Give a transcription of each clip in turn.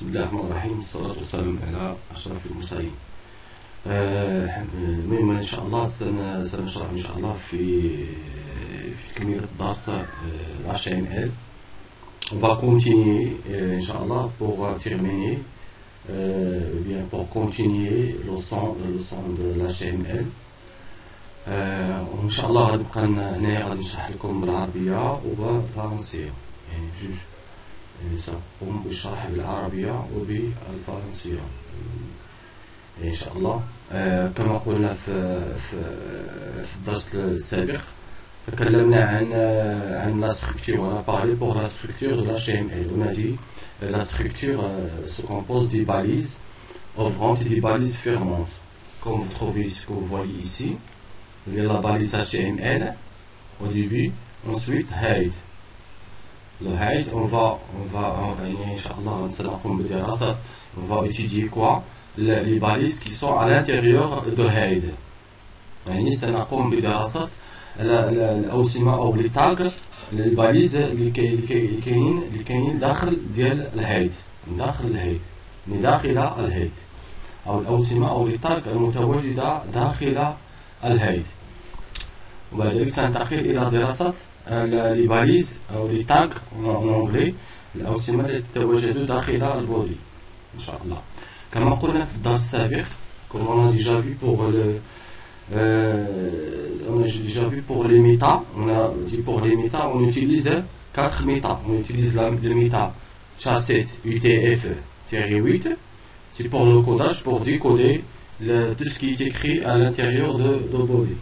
بسم الله الرحمن الرحيم والصلاة والسلام على أشرف المرسلين. المهم إن شاء الله سنشرح إن شاء الله في تكملة الدرس HTML. On va continuer Inch'Allah pour terminer bien pour continuer le leçon de l'HTML. إن شاء الله غادي نبقى هنايا غادي نشرح لكم بالعربية وبالفرنسية، يعني جوج سأقوم بالشرح بالعربية وبالفرنسية إن شاء الله. كما قلنا في الدرس السابق تكلمنا عن la structure. On a parlé pour la structure de l'HTML. On a dit la structure se compose des balises ouvrantes et des balises fermantes. Comme vous trouvez ce que vous voyez ici, il y a la balise HTML au début, ensuite hide. Le hide, on va étudier quoi? Les balises qui sont à l'intérieur de hide. يعني سنقوم بدراسة الأوسمة أو les tags les balises اللي كاينين داخل ديال الهيد، داخل الهيد، داخل الهيد، أو الأوسمة أو les tags المتواجدة داخل الهيد. وبعد ذلك سننتقل إلى دراسة les balises أو les tags en anglais، الأوسمة التي تتواجد داخل البودي إن شاء الله. كما قلنا في الدرس السابق، comme on a déjà vu pour les méta, on a dit pour les méta, on utilise 4 méta. On utilise le méta chasset UTF-8, c'est pour le codage, pour décoder tout ce qui est écrit à l'intérieur de body.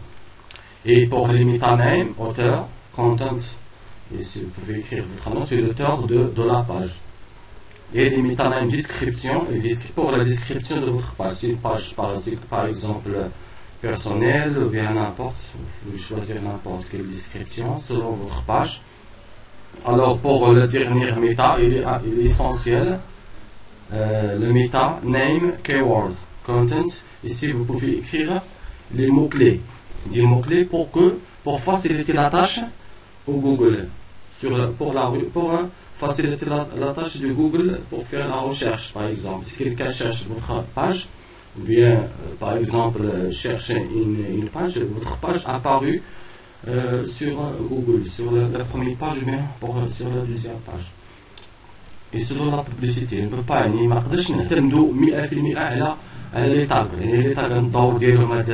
Et pour les méta name, auteur, content, et si vous pouvez écrire votre nom, c'est l'auteur de la page. Et les méta name description, pour la description de votre page. C'est une page par exemple personnel ou bien n'importe, vous pouvez choisir n'importe quelle description selon votre page. Alors pour le dernier méta, il est essentiel, le méta name keyword content. Ici vous pouvez écrire les mots-clés, des mots-clés pour faciliter la tâche au Google, pour faciliter la tâche de Google pour faire la recherche. Par exemple, si quelqu'un cherche votre page, ou bien par exemple chercher une page, votre page apparue sur Google, sur la première page ou bien sur la deuxième page. Et selon la publicité, on ne peut pas ما نقدرش نعتمدوا 100% على les tags. يعني les tags الدور ديالهم هاد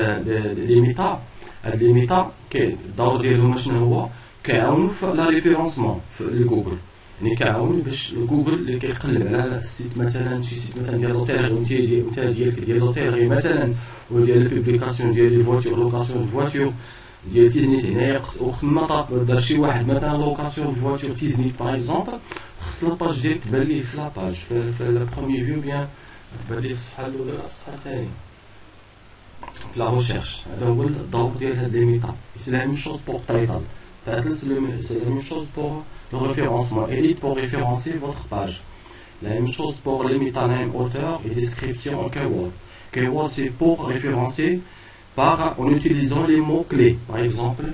لي ميتا، هاد لي ميتا الدور ديالهم شنو هو؟ كيعاونوا في لا ريفيرونسمون في جوجل، يعني كيعاونوا باش جوجل اللي كيقلب على السيت مثلا، شي سيت مثلا ديال لوتيري وانت ديالك ديال لوتيري مثلا، ولا ديال البوبليكاسيون ديال لي فواتور، لوكاسيون دو فواتور ديال تيزنيت. هنايا وخدمه دار شي واحد مثلا لوكاسيون دو فواتور تيزنيت باغ اكزومبل، خص لاباج ديالك تبان ليه في لاباج في لا بروميير فيو، بيان تبان ليه في الصفحه الاولى ولا الصفحه الثانيه في لا ريشيرش. هذا هو الدور ديال هاد لي ميتا. سي لا ميم شوز بور تايتل، c'est la même chose pour le référencement. Elite pour référencer votre page. La même chose pour les métaname auteur et description en keyword. Keyword c'est pour référencer en utilisant les mots-clés. Par exemple,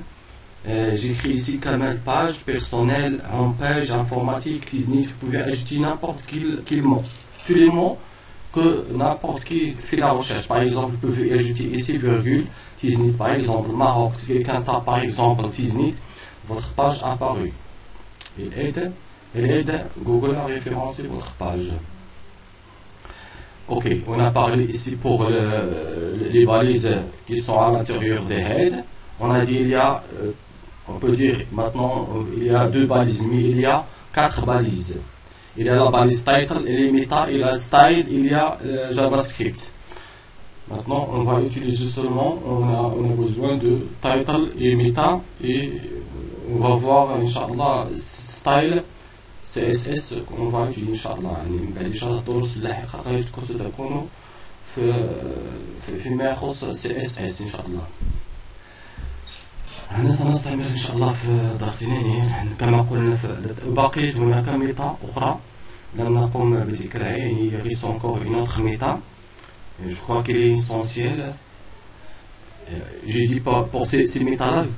j'écris ici Kamal page, personnel, home page, informatique, Tiznit. Vous pouvez ajouter n'importe quel mot. Tous les mots que n'importe qui fait la recherche. Par exemple, vous pouvez ajouter ici virgule, Tiznit. Par exemple, Maroc, quelqu'un tape par exemple Tiznit, votre page apparue. Il aide Google à référencer votre page. Ok, on a parlé ici pour les balises qui sont à l'intérieur des heads. On a dit on peut dire maintenant il y a 2 balises, mais il y a 4 balises. Il y a la balise title, il y a meta, il y a style, il y a JavaScript. Maintenant, on va utiliser seulement, on a besoin de title et meta, et on va voir, Inch'Allah, style, CSS, qu'on va utiliser, Inch'Allah. بعد إن شاء الله الدروس اللاحقة غتكون ستكون فيما يخص CSS إن شاء الله. هنا سنستمر إن شاء الله في درسنا. كما قلنا بقيت هناك ميتا أخرى لم نقوم بذكرها، يعني il reste encore une autre méta. Je crois qu'elle est essentielle. J'ai dit pour ces méta-là, vous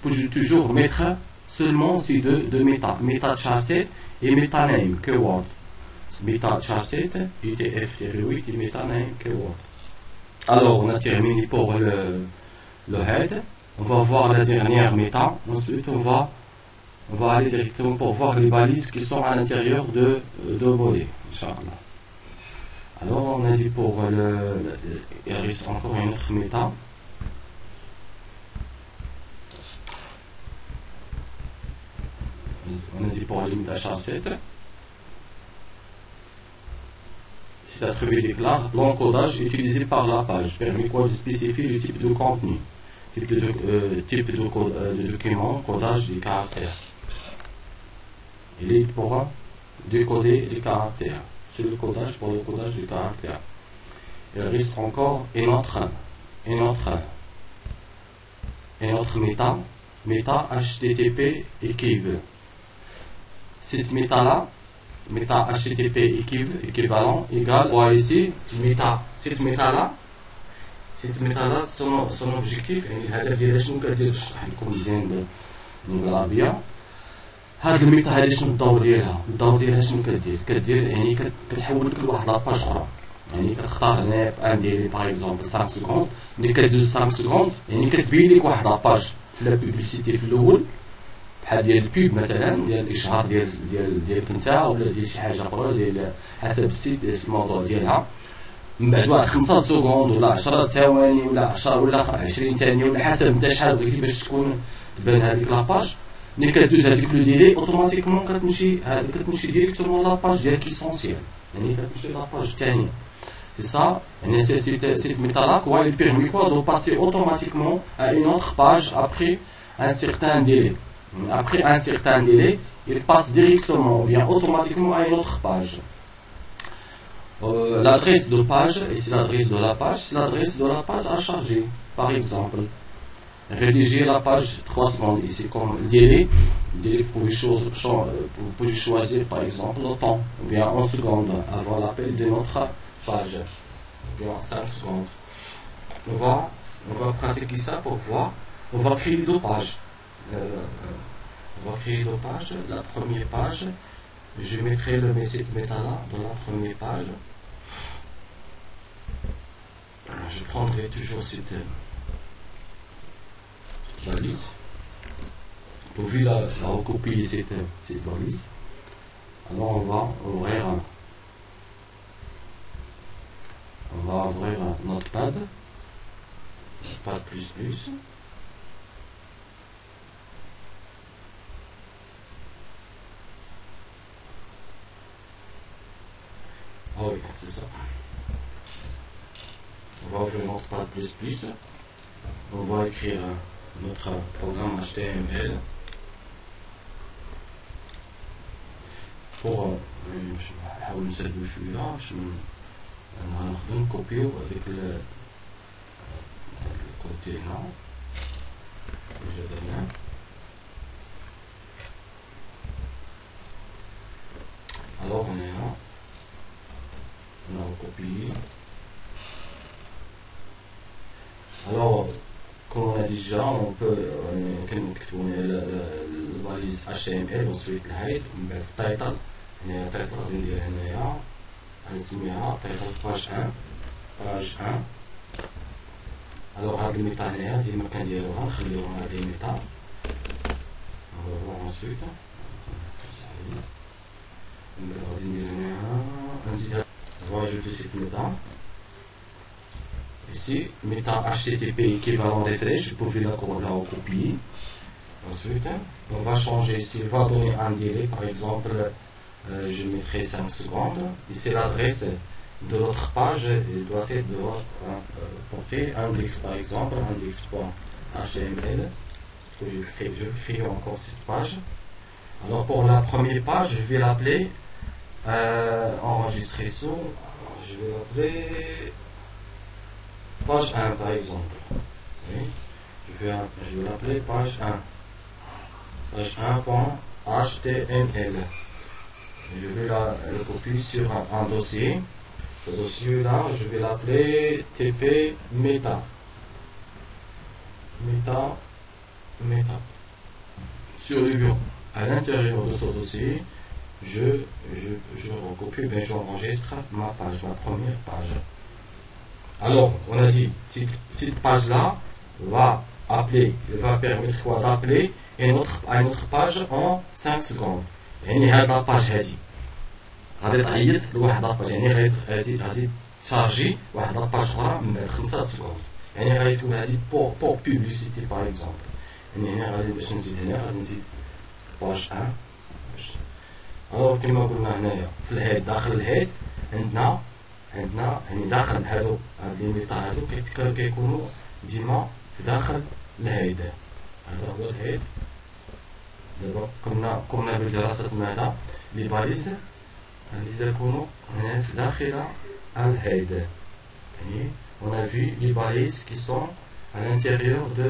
pouvez toujours mettre seulement ces deux méta chasset et méta name keyword. Meta char7, UTF-8 et Meta 9 kW. Alors, on a terminé pour le head. On va voir la dernière méta. Ensuite, on va aller directement pour voir les balises qui sont à l'intérieur de body. Inch'Allah. Alors, on a dit pour il reste encore une autre méta. On a dit pour les méta char7. C'est attribué déclare l'encodage utilisé par la page permet quoi de spécifier le type de contenu, type de document, codage des caractères. Il est pour décoder les caractères. C'est le codage pour le codage des caractères. Il reste encore une autre méta HTTP équivalent. Cette méta-là, méta HTTP équivalent égale, on voit ici, cette méta-là, son objectif, الهدف ديالها شنو كدير نشرح لكم مزيان بالعربية. هاد الميتا هادي شنو الدور ديالها شنو كدير يعني كتحول لك لواحد لاباج اخرى. يعني كتختار هنا ان ديالي باغ اكزومبل 5 سكوند، ملي كدوز 5 سكوند يعني كتبين لك واحد لاباج في لا بوبليسيتي في الاول بحال ديال البوب مثلا ديال الاشهار ديالك انت ولا ديال شي حاجه اخرى ديال حسب السيت الموضوع ديالها. من بعد واحد 5 سكوند ولا 10 ثواني ولا 10 ولا 20 ثانيه ولا حسب انت شحال بغيتي باش تكون تبان هذيك لاباج. ملي كدوز هذيك لو ديلي اوتوماتيكمون كتمشي ديريكتومون لاباج ديالك اسونسيال، يعني كتمشي لاباج الثانيه. C'est ça, cette méta-là, quoi, il permet quoi de passer automatiquement à une autre page après un certain délai. Après un certain délai, il passe directement ou bien automatiquement à une autre page. L'adresse de page, et c'est l'adresse de la page, c'est l'adresse de la page à charger. Par exemple, rédiger la page 3 secondes. Ici, comme délai, vous pouvez choisir par exemple le temps, ou bien en secondes, avant l'appel de notre page, ou bien 5 secondes. On va pratiquer ça pour voir. On va créer deux pages. On va créer deux pages. La première page, je mettrai cette méta-là dans la première page. Je prendrai toujours cette balise. Vous pouvez la recopier cette balise. Alors on va ouvrir Notepad plus. Ah oui, c'est ça. On va ouvrir Notepad plus. On va écrire notre programme HTML pour نحاول نسهلو شوية باش ناخدو نكوبيو هذيك الكود هنا déjà درناه. Alors on est là, on a recopié. Alors comme on a déjà, on peut la balise HTML ensuite الهايد ومن بعد التايتل. هنا التايتل غادي ندير هنايا غنسميها تايتل باج 1. الوغ هاد الميتا هنايا ديما كنديروها نخليوها هاد الميتا. ensuite من بعد غادي ندير هنايا نزيد ajouter cette méta. Ici, méta HTTP équivalent refresh, vous pouvez la recopier. Ensuite, on va changer. S'il va donner un délai, par exemple, je mettrai 5 secondes. Ici, l'adresse de l'autre page doit être portée index, par exemple, index.html. Je crée encore cette page. Alors, pour la première page, je vais l'appeler enregistrer sous. Je vais l'appeler page 1 par exemple. Oui. Je vais l'appeler page 1. Page 1.html. Je vais le copier sur un dossier. Ce dossier là, je vais l'appeler tp meta. Meta. Sur le bureau. À l'intérieur de ce dossier, je recopie, ben j'enregistre ma page, ma première page. Alors, on a dit, cette page-là va permettre quoi d'appeler à une autre page en 5 secondes. يعني هاد لاباج هادي غادي تعيط لواحد لاباج، يعني غادي تشارجي واحد لاباج اخرى من بعد 5 سكوند. يعني غادي تكون هادي بور بوبليسيتي باغ اكزومبل. يعني هنا غادي باش نزيد هنا غادي نزيد باج 1. الوغ كيما قلنا هنايا في الهيد، داخل الهيد عندنا يعني داخل هاد لي ميطا هادو كيكونوا ديما في داخل الهيد. هذا هو الهيد. دابا قمنا بدراسة ماذا؟ لي باليز اللي تكونوا هنا في داخل الهيد. يعني on a vu les balises qui sont à l'intérieur de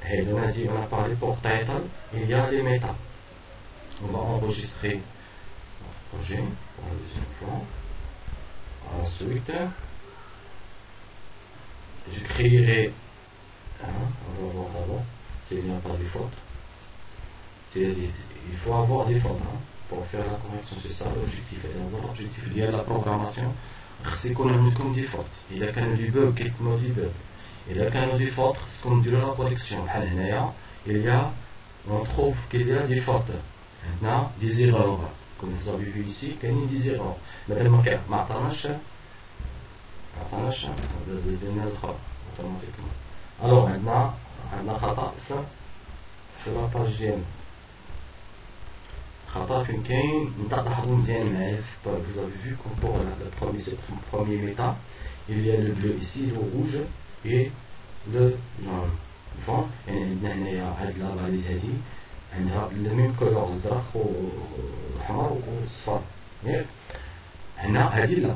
head. On a parlé pour title, il y a les méta. On va enregistrer notre projet pour la deuxième fois. Ensuite, je créerai, on va voir d'abord s'il n'y a pas de faute. Il faut avoir des fautes pour faire la correction, c'est ça l'objectif. L'objectif de la programmation, c'est qu'on a des fautes. Il y a qu'un du bug, quelqu'un du bug. Il y a qu'un des fautes, c'est qu'on dit la correction. On trouve qu'il y a des fautes. Maintenant, des erreurs. Comme vous avez vu ici, il y a des erreurs. Maintenant, alors maintenant, on a fait la page ديالنا. خطأ فين كاين نلاحظوا مزيان معايا في vous avez vu comme pour le premier méta, il y a le bleu ici, le rouge et le jaune. Bon, يعني عندنا هنايا هاد لا باليز هادي عندها le même couleur الزرق والأحمر والصفر. ياك هنا هادي لا،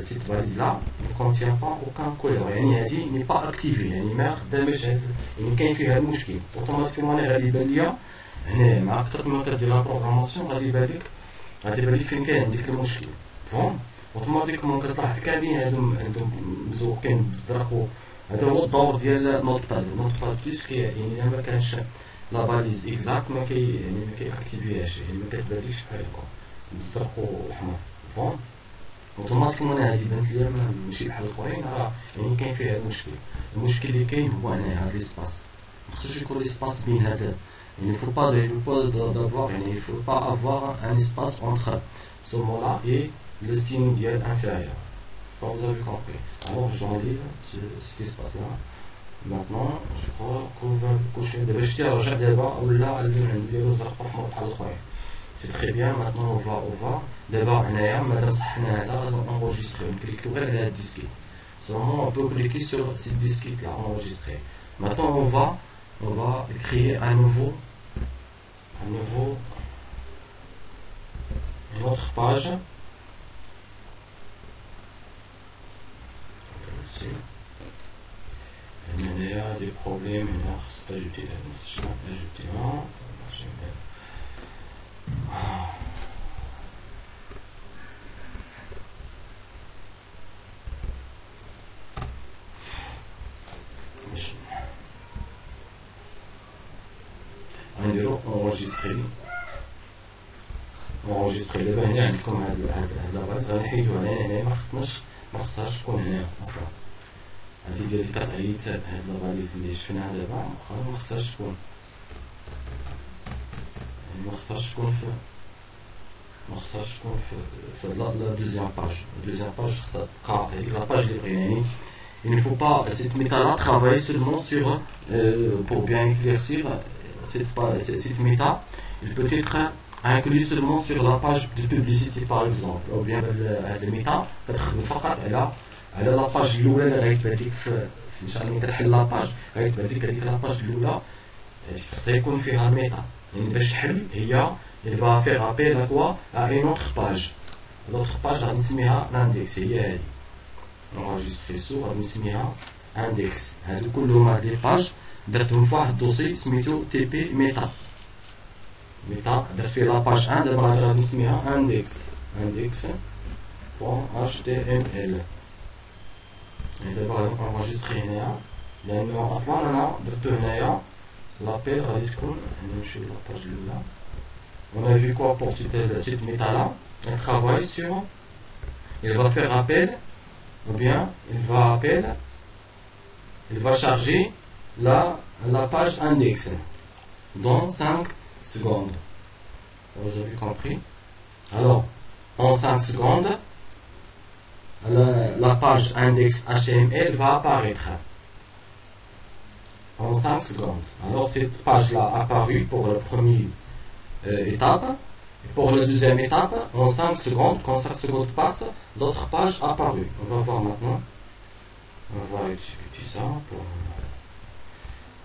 cette balise là ne contient pas aucun couleur، يعني هادي n'est pas activée، يعني ما خدامش، يعني كاين فيها المشكل. اوتوماتيكمون غادي يبان ليا هنا مع كثر ما كدير لا بروغراماسيون غادي يبان لك فين كاين عندك المشكل. فهم اوتوماتيكمون كتلاحظ كاملين هادو عندهم مزوقين بالزرق. هذا هو الدور ديال نوت باد بليس يعني ما كانش لا باليز اكزاكت ما كيأكتيفيهاش، يعني ما كتبانليش بحال هكا بالزرق والاحمر. فهم اوتوماتيكمون هادي بانت ليا ماشي بحال الاخرين، راه يعني كاين فيها المشكل اللي كاين هو هنا هاد ليسباس. مخصوش يكون ليسباس بين هاد، il ne faut pas d'avoir, il ne faut pas avoir un espace entre ce mot-là et le signe diète inférieur. Vous avez compris. Alors j'enlève cet espace-là. Maintenant, je crois qu'on va cocher des bêtises. C'est très bien. Maintenant, on va d'abord enregistrer. On clique sur la disquette. Seulement, on peut cliquer sur cette disquette-là, enregistrer. Maintenant, on va créer une autre page. Il y a des problèmes, il y a ajouter la notion, ajouter un. نديرو enregistrer دابا هنا عندكم هاد لاباز غنحيدو هنا ما خصهاش تكون هنا اصلا. هادي ديال كتعيط هاد لاباليز اللي شفناها دابا ما خصهاش تكون، يعني ما خصهاش تكون في لا دوزيام باج خصها تبقى هاديك لاباج اللي بغينا. يعني il ne faut pas cette méta-là travailler seulement sur pour bien éclaircir cette méta, il peut être inclus seulement sur la page de publicité par exemple, ou bien la méta كتخدم فقط على لا باج الاولى اللي غيتبان لك ان شاء الله ملي كتحل لا باج غيتبان لك هذيك لا باج الاولى خصها يكون فيها الميتا. يعني باش تحل هي il va faire appel à quoi à une autre page. l'autre page غادي نسميها l'index، هي هذه enregistrer سو غادي نسميها index. هادو كلهم هاد لي باج درتهم في واحد الدوسي سميتو تي بي ميتا درت فيه لاباج 1. دابا غادي نسميها index.html. يعني دابا غادي نونجستري هنايا لأنه أصلا أنا درتو هنايا لابيل غادي تكون. نمشيو لاباج الأولى On a vu quoi pour cette méta-là? On travaille sur, il va faire appel, ou bien il va charger la page index dans 5 secondes. Vous avez compris? Alors, en 5 secondes, la page index HTML va apparaître. En 5 secondes. Alors, cette page-là a apparu pour la première étape. Et pour la deuxième étape, en 5 secondes, quand 5 secondes passent, l'autre page a apparu. On va voir maintenant. On va exécuter ça.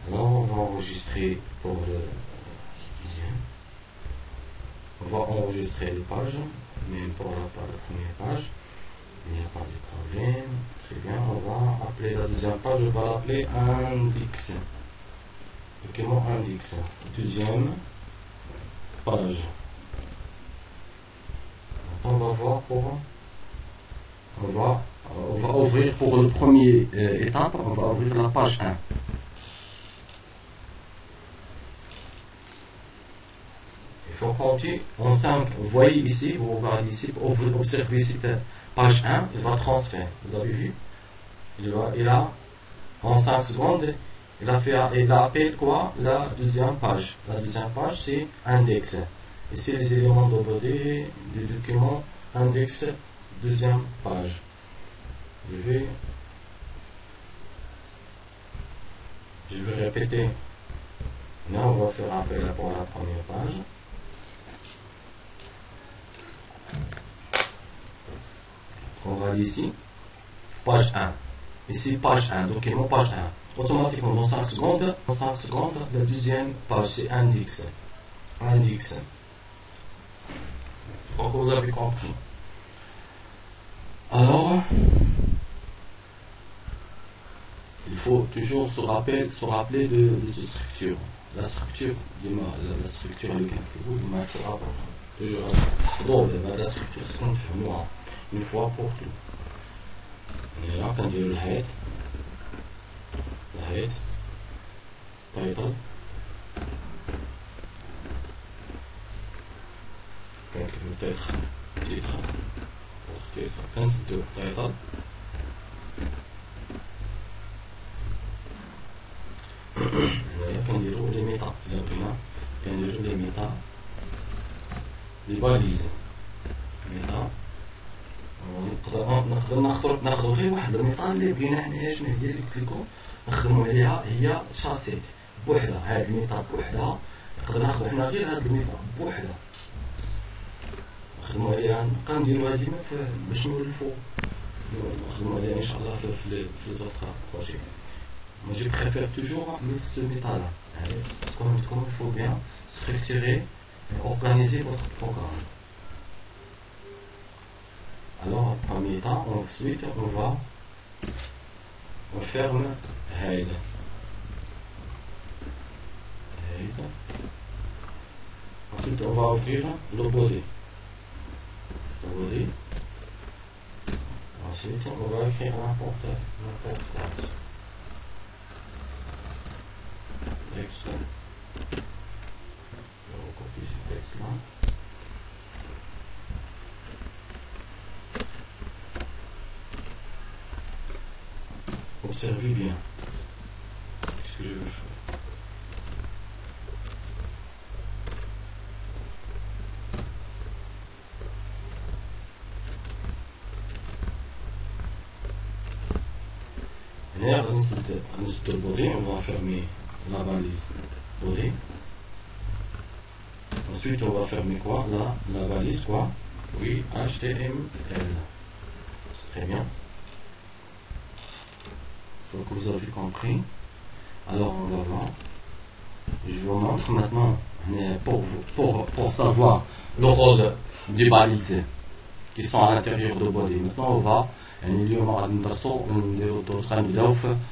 Alors, on va enregistrer pour le deuxième. On va enregistrer les pages, même pour la première page. Il n'y a pas de problème. Très bien, on va appeler la deuxième page, je vais l'appeler index. Document index. Deuxième page. On va voir pour. On va ouvrir pour la première étape, on va ouvrir la page 1. Il faut compter en 5. Vous voyez ici, vous regardez ici, vous observez cette page 1, il va transférer. Vous avez vu? Il a, en 5 secondes, il a appelé quoi? La deuxième page. La deuxième page, c'est index. Ici, les éléments de body du document index, deuxième page. Je vais répéter. Là, on va faire appel pour la première page. On va aller ici, page 1. Ici, page 1, document page 1. Automatiquement, dans 5 secondes, la deuxième page, c'est index. Index. Je crois que vous avez compris. Alors, il faut toujours se rappeler de cette structure. La structure, la structure avec un peu de main, toujours. La structure, c'est qu'on fait noir. Une fois pour tout. On est là, quand il y a le head, title, donc peut-être titre, title, quand il y a les méta, les balises, méta. نقدر ناخذ غير واحد الميطا اللي بغينا حنايا شنو هي اللي قلت لكم نخدموا عليها هي شاسيت بوحدها. هاد الميطا بوحدها نقدر ناخذ حنا غير هاد الميطا بوحدها نخدموا عليها. نبقى نديروها ديما باش نولفوا نخدموا عليها ان شاء الله في لي زوطر بروجي. Moi je préfère toujours mettre ce métal là. Comme il faut bien structurer et organiser votre programme. Alors, en premier temps, ensuite, on ferme head. Ensuite, on va ouvrir le body. Ensuite, on va écrire n'importe quoi. Texte. On va copier ce texte là. Observez bien ce que je veux faire. Là, dans ce body, on va fermer la balise body. Ensuite, on va fermer quoi? La balise quoi? Oui, HTML. Très bien. Je crois que vous avez compris. Alors on va voir. Je vous montre maintenant pour savoir le rôle des balises qui sont à l'intérieur du body. Maintenant on va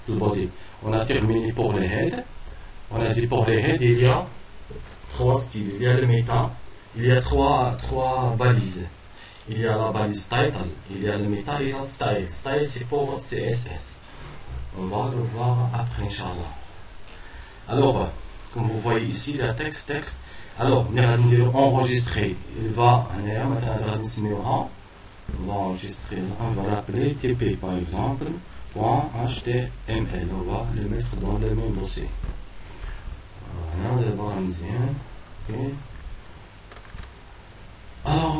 le body. On a terminé pour les heads. On a dit pour les heads il y a 3 styles. Il y a le méta, il y a 3 balises. Il y a la balise title, il y a le méta et le style. Style c'est pour CSS. On va le voir après, Inch'Allah. Alors, Comme vous voyez ici, la texte. Alors, on va enregistrer. Il va, on va enregistrer, on va l'appeler TP par exemple, .html. On va le mettre dans le même dossier. Voilà, d'abord ok. Alors,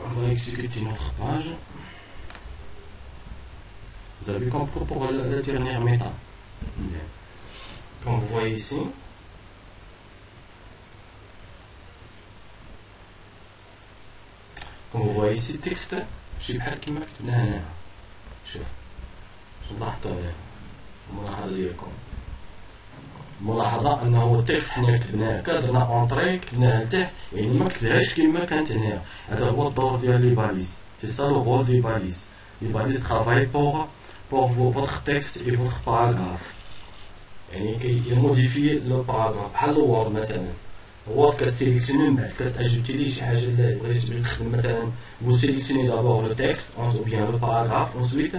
on va exécuter notre page. Vous avez compris pour la dernière méta. Comme vous voyez ici, texte, je vais بحال كيما كتبنا هنا. شوف لاحظتوا هنا الملاحظة ديالكم. الملاحظة أنه التكست حنا كتبناه هكا درنا أونطري كتبناه لتحت، يعني ما كتبهاش كيما كانت هنا. هذا هو الدور ديال لي باليز. C'est ça le rôle des balises. Les balises travaillent pour votre texte et votre paragraphe. يعني كيموديفي لو باراغراف بحال الوورد مثلا. الوورد كتسيليكسيوني من بعد كتاجوتي ليه شي حاجه اللي بغيتي تخدم مثلا. Vous sélectionnez d'abord le texte ou bien le paragraphe, ensuite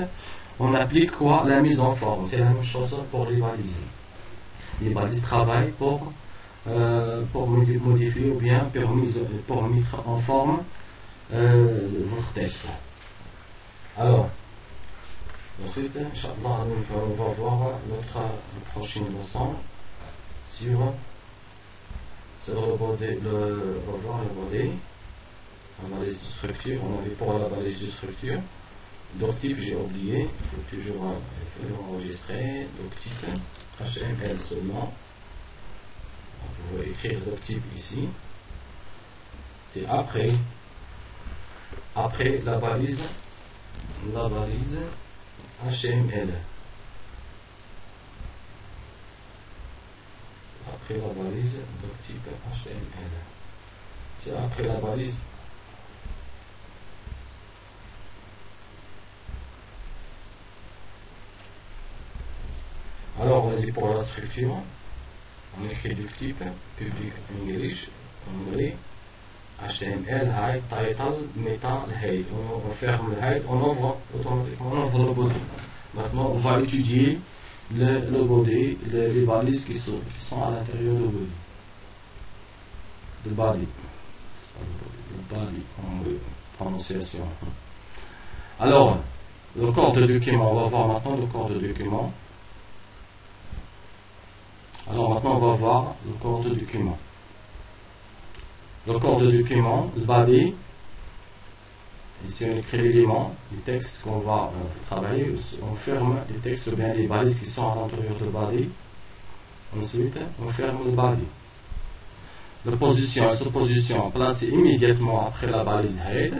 on applique quoi? La mise en forme. C'est la même chose pour les balises. Les balises travaillent pour modifier ou bien pour mettre en forme votre texte. Alors, ensuite, Inch'Allah, on va voir notre prochaine leçon sur le body. On va voir le body, la balise de structure. On avait pour la balise de structure. Doctype, j'ai oublié, il faut toujours enregistrer. Doctype, HTML seulement. Vous pouvez écrire doctype ici. C'est après la balise HTML. Après la balise doctype HTML. C'est après la balise. Alors on a dit pour la structure, on écrit doctype, public English, anglais, HTML, height, title, meta, height. On ferme le height, on ouvre automatiquement le body. Maintenant, on va étudier le body, les balises qui sont à l'intérieur du body. Le body, en prononciation. Alors, le corps de document, on va voir maintenant le corps de document. Alors maintenant, on va voir le corps de document. Le corps de document, le body, ici on écrit l'élément, les textes qu'on va travailler, on ferme les textes ou bien les balises qui sont à l'intérieur du body. Ensuite, on ferme le body. La position, cette position placée immédiatement après la balise head,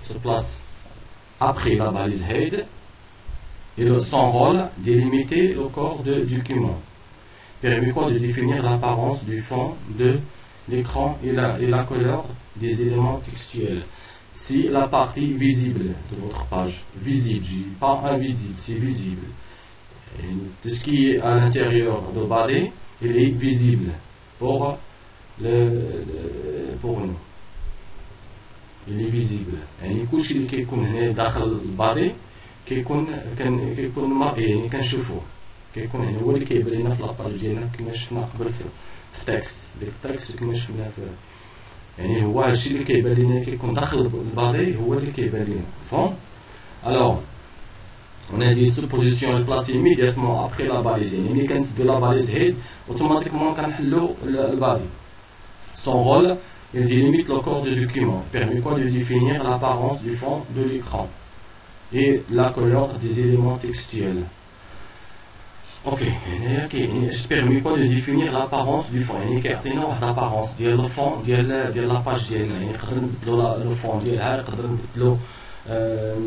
se place après la balise head, et son rôle délimiter le corps de document. Permet quoi de définir l'apparence du fond de l'écran et la couleur des éléments textuels. Si la partie visible de votre page, visible, je dis pas invisible, c'est visible. Et tout ce qui est à l'intérieur de body, il est visible pour nous. Il est visible. يعني كل شيء اللي كيكون هنا داخل البادي كيكون مرئي كنشوفوه. كيكون هنا هو اللي كيبان لنا في لاباج ديالنا كما شفنا قبل في التكست. ديك التكست كما شفنا في يعني هو هادشي اللي كيبان لنا كيكون داخل البادي هو اللي كيبان لنا. فهم؟ Alors, on a dit cette position est placée immédiatement après la balise. يعني كنسدو la balise head automatiquement كنحلو البادي. Son rôle, il délimite le corps du document. Permet quoi de définir l'apparence du fond de l'écran et la couleur des éléments textuels. Ok, je permets quoi de définir l'apparence du fond. يعني كيعطينا واحد l'apparence ديال le fond ديال la page ديالنا. يعني نقدر نبدلو le fond ديالها نقدر نبدلو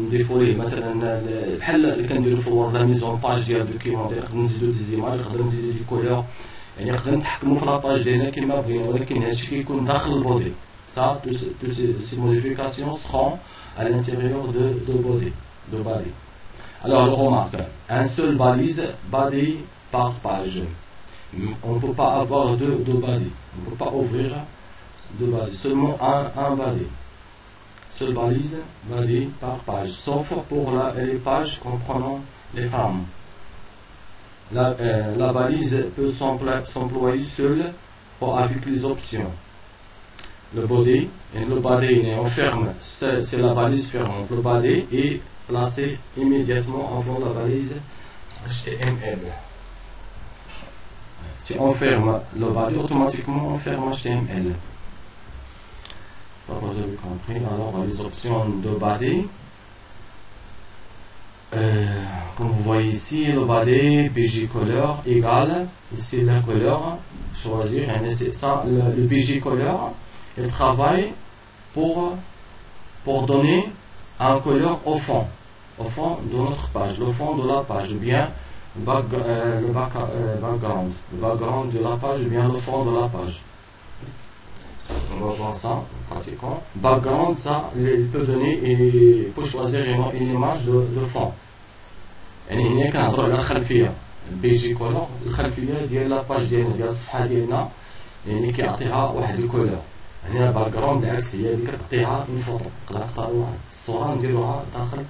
نديفو ليه مثلا بحال اللي كنديرو في الوورد لا ميزون باج ديال الدوكيمون نقدر نزيدو دي زيماج نقدر نزيدو دي كولور. يعني نقدر نتحكمو في لاباج ديالنا كيما بغينا ولكن هادشي كيكون داخل البودي. Ça, toutes ces modifications seront à l'intérieur de body. Alors, remarque, un seul balise, body par page. On ne peut pas avoir deux body. On ne peut pas ouvrir deux body. Seulement un body. Seule balise, body par page. Sauf pour les pages comprenant les femmes. la balise peut s'employer seule ou avec les options. Le body, on ferme, c'est la balise fermante. Le body est placé immédiatement avant la balise HTML. Si on ferme le body, automatiquement on ferme HTML. Je sais pas si vous avez compris. Alors les options de body. Comme vous voyez ici, le body BG color égale ici la couleur. Choisir, c'est ça, le BG color. Il travaille pour donner un couleur au fond de notre page, le fond de la page, ou bien le background de la page, ou bien le fond de la page. On va voir ça en pratiquant. Background, ça, il peut donner, il peut choisir une image de fond. يعني هنا كنهضروا على الخلفيه البيجي كولور الخلفيه ديال لاباج ديالنا ديال الصفحه ديالنا يعني كيعطيها واحد الكولور. هنا الباك جراوند العكس هي اللي كتعطيها اون فوتو نقدر نختار واحد الصوره نديروها داخل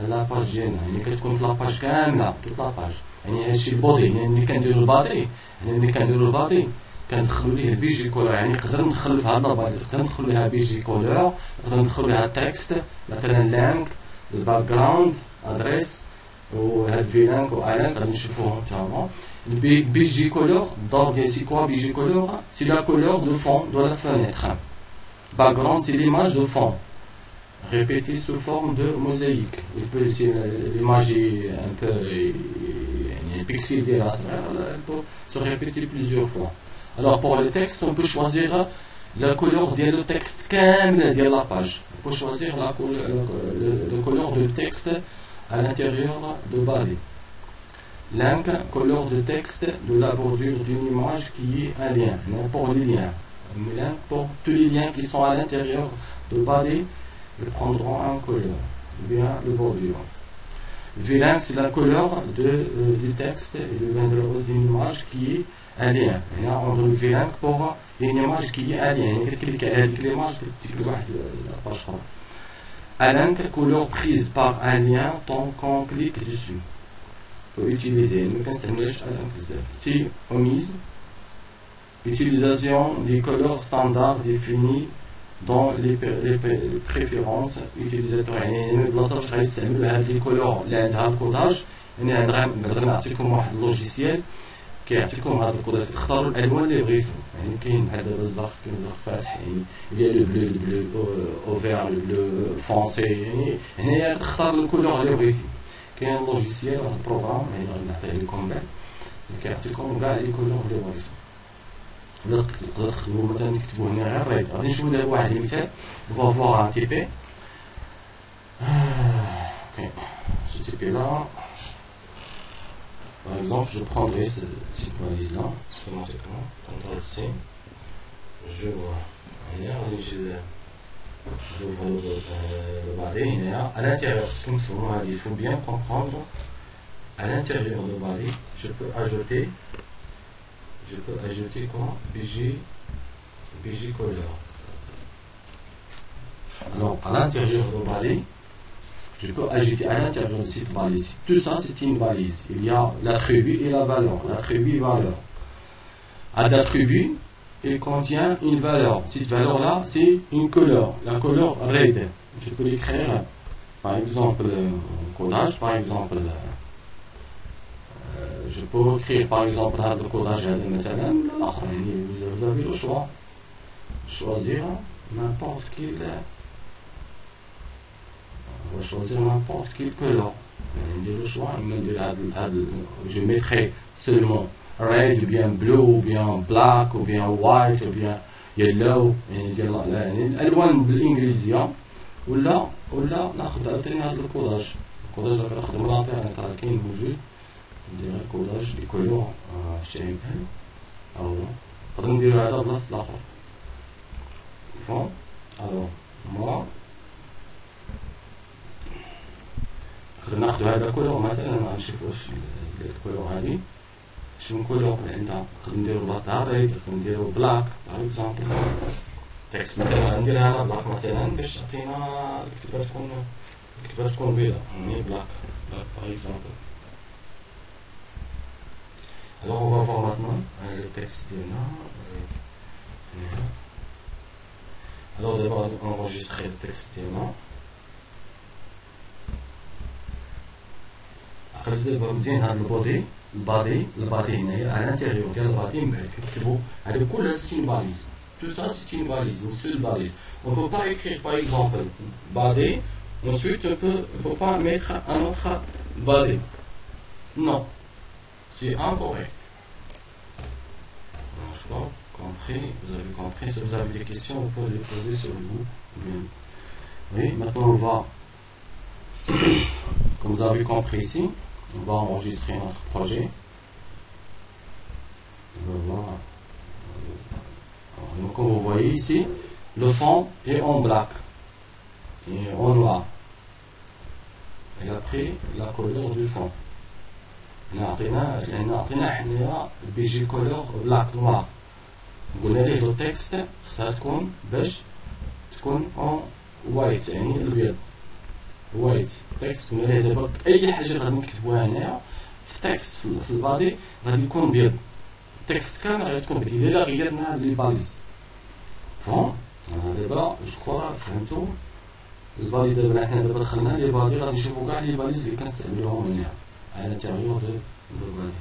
لاباج ديالنا يعني كتكون في لاباج كامله توت لاباج. يعني هادشي البودي يعني ملي كنديرو الباطي يعني ملي كنديرو الباطي كندخلو ليه البيجي كولور يعني نقدر ندخل في هاد لاباج نقدر ندخل ليها بيجي كولور نقدر ندخل ليها تكست مثلا لانك الباك جراوند ادريس وهاد فيلانك والانك غادي نشوفوهم حتى هما. BG color, donc c'est quoi BG color? C'est la couleur de fond de la fenêtre. Background, c'est l'image de fond, répétée sous forme de mosaïque. L'image est un peu pixelée, elle peut se répéter plusieurs fois. Alors pour le texte, on peut choisir la couleur de texte de la page. On peut choisir la couleur du texte à l'intérieur de body. Link, couleur de texte de la bordure d'une image qui est un lien, pour les liens. Link, pour tous les liens qui sont à l'intérieur de body, ils prendront un couleur, bien le bordure. VLink, c'est la couleur du texte et d'une image qui est un lien. Et là, on donne VLink pour une image qui est un lien. L'image, un link, couleur prise par un lien tant qu'on clique dessus. Pour utiliser, si on mise utilisation des couleurs standards définies dans les préférences utilisateurs. يعني البلاصه باش غيستعملوا هاد لي كولور اللي عندها الكوداج يعني نقدر نعطيكم واحد اللوجيسيال كيعطيكم هاد الكوداج تختاروا الالوان اللي بغيتو يعني كاين بحال دابا الزرق كاين الزرق فاتح يعني اللي لو بلو اوفير لو بلو فونسي يعني هنا تختار الكولور اللي بغيتي. كاين لوجيسيال واحد البروغرام يعني غادي نعطيه لكم بعد كيعطيكم كاع لي كولور اللي بغيتو. ولا تقدروا تخدموا مثلا تكتبوا هنا غير ريد. غادي نشوفوا دابا واحد المثال فوا فوار ان تي بي. اوكي ce type là par exemple je prendrai cette valise là automatiquement contrôle C je vois هنا غادي نجي j'ouvre le body هنا à l'intérieur ce qu'il faut il faut bien comprendre à l'intérieur du body je peux ajouter quoi BG color. Alors à l'intérieur du body je peux ajouter à l'intérieur de cette balise. Tout ça, c'est une balise. Il y a l'attribut et la valeur. L'attribut et valeur. À l'attribut, il contient une valeur. Cette valeur-là, c'est une couleur. La couleur red. Je peux l'écrire, par exemple, codage, par exemple. Je peux écrire, par exemple, le codage vous avez le choix. Choisir n'importe quel. On va choisir n'importe quelle couleur. Le choix, je mettrai seulement red ou bien blue ou bien black ou bien white ou bien yellow. الالوان بالانجليزيه ولا ناخذ عاوتاني هذا الكوداج اللي كنخدم لاطير راه كاين موجود ندير الكوداج لي كولور HTML او نقدر ندير هذا بلاصه الاخر فون الو موا نقدر ناخذ هذا الكولور مثلا غنشوف واش الكولور هذه شنو كولور اللي عندها نقدر نديرو بلاصتها ريد نقدر نديرو بلاك باغ اكزومبل تكست مثلا نديرها انا بلاك مثلا باش تعطينا الكتابه تكون بيضاء يعني بلاك باغ اكزومبل Alors on va voir maintenant le texte de là. Alors d'abord enregistrer le texte de là. Après دابا مزيان هذا البادي هنايا على الانتيريور ديال البادي من بعد كتكتبوا هذا كلها c'est une balise. Tout ça c'est une balise, une seule balise. On ne peut pas écrire par exemple body, ensuite on peut pas mettre un autre body. Non, c'est incorrect. Je crois compris, vous avez compris. Si vous avez des questions, vous pouvez les poser sur le bout. Oui, maintenant on va, comme vous avez compris ici, on va enregistrer notre projet. Voilà. Donc comme vous voyez ici, le fond est en black et en noir. Et après la couleur du fond. نعطينا حنايا بيجي كولور بلاك نوار. قلنا ليه لو تكست خصها تكون باش تكون اون وايت يعني الابيض وايت تكست. قلنا ليه دابا اي حاجه غادي نكتبوها هنايا في التكست في البادي غادي يكون بيض. التكست كامل غادي تكون بيض الا غيرنا لي باليز. فهم دابا جو كخوا فهمتوا البادي. دابا حنا دابا دخلنا لي بادي غادي نشوفوا كاع لي باليز اللي كنستعملوهم هنايا à l'intérieur de body.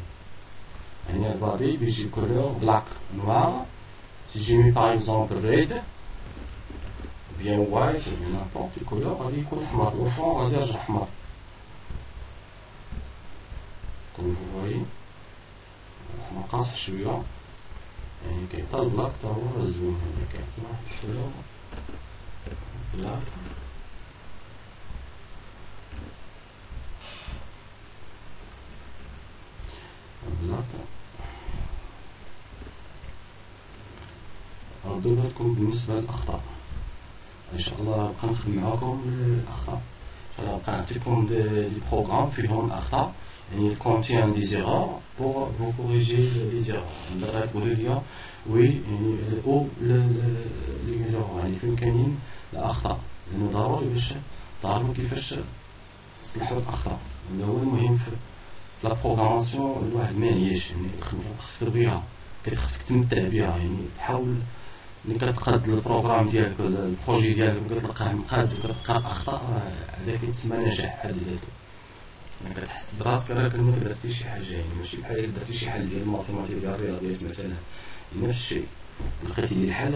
Le body بيجي couleur black, noir. Si j'ai mis par exemple red, ou bien white, ou bien n'importe quelle couleur, غادي يكون أحمر. Au fond غادي يرجع أحمر. Comme vous voyez, أحمر قاصح شوية. يعني كيعطي البلاك تا هو زوين. يعني كيعطي واحد الكولور بلاك. ردوا بالكم بالنسبة للأخطاء. إن شاء الله نبقى نخدم معاكم الأخطاء. إن شاء الله نبقى نعطيكم دي بروغرام فيهم الأخطاء. يعني contient des erreurs pour vous corriger les erreurs. دابا تقولوا لي وي يعني أو لي ميجور يعني فين كاينين الأخطاء. لأنه ضروري باش تعرفوا كيفاش تصلحوا الأخطاء. هذا هو المهم في لا بروغراماسيون. الواحد ما يعيش يعني خصك تربيها خصك تمتع بها. يعني تحاول ملي كتقاد البروغرام ديالك البروجي ديالك كتلقاه مقاد وكتلقى اخطاء هذا كيتسمى نجاح بحد ذاته. يعني كتحس براسك راك ما درتي شي حاجه. يعني ماشي بحال الا درتي شي حل ديال الماتيماتيك ديال الرياضيات مثلا نفس الشيء لقيتي ديال الحل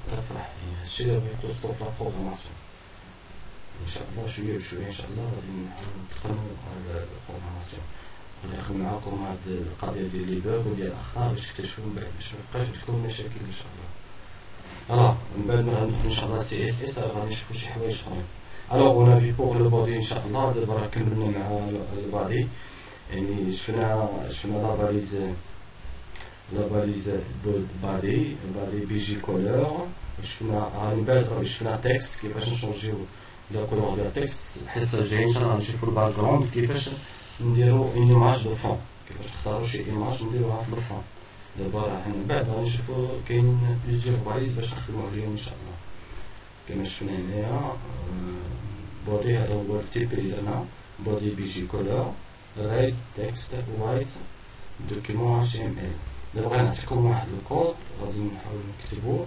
تفرح. يعني هادشي اللي بغيتو في لا بروغراماسيون. ان شاء الله شويه بشويه ان شاء الله غادي نحاولوا نتقنوا هاد البروغراماسيون. غادي ناخذ معاكم هاد القضيه ديال لي بوغ وديال الاخطاء باش تكتشفوا من بعد باش ميبقاش عندكم مشاكل ان شاء الله. فوالا من بعد ما غندخل ان شاء الله سي اس اس غادي نشوفوا شي حوايج اخرين. الوغ اون افي بوغ لو بودي ان شاء الله. دابا راه كملنا مع البادي. يعني شفنا لا باليز بادي بيجي كولور. شفنا من بعد غادي شفنا تكست كيفاش نشونجيو لا كولور ديال التكست. الحصه الجايه ان شاء الله نشوفوا الباك جراوند كيفاش نديرو اون ايماج دو فون. كيفاش تختاروا شي ايماج نديروها في الفون. دابا راه من بعد غادي نشوفوا كاين بليزيور باليز باش نخدموا عليهم ان شاء الله. كما شفنا هنايا بودي هذا هو التيب اللي درنا. بودي بيجي كولور ريد تكست وايت دوكيمون اتش ام ال. دابا غنعطيكم واحد الكود غادي نحاول نكتبوه.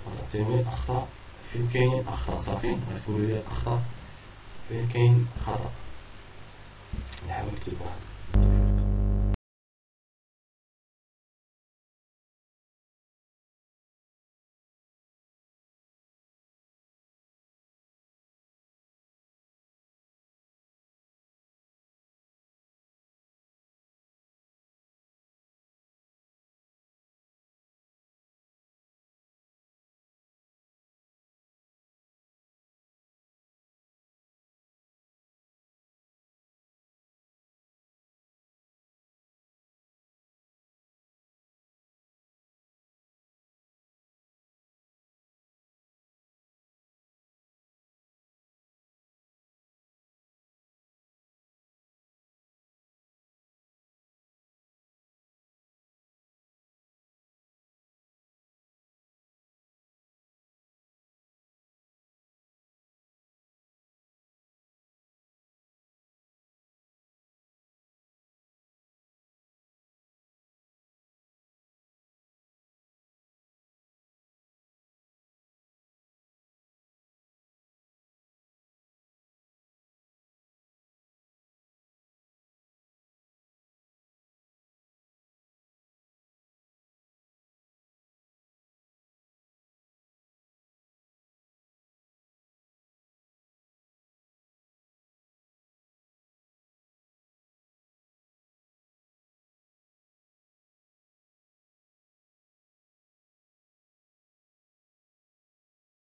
غنعطيني الاخطاء فين كاينين اخطاء. صافي غتقولوا لي الاخطاء فين كاين خطا. نحاول نكتب واحد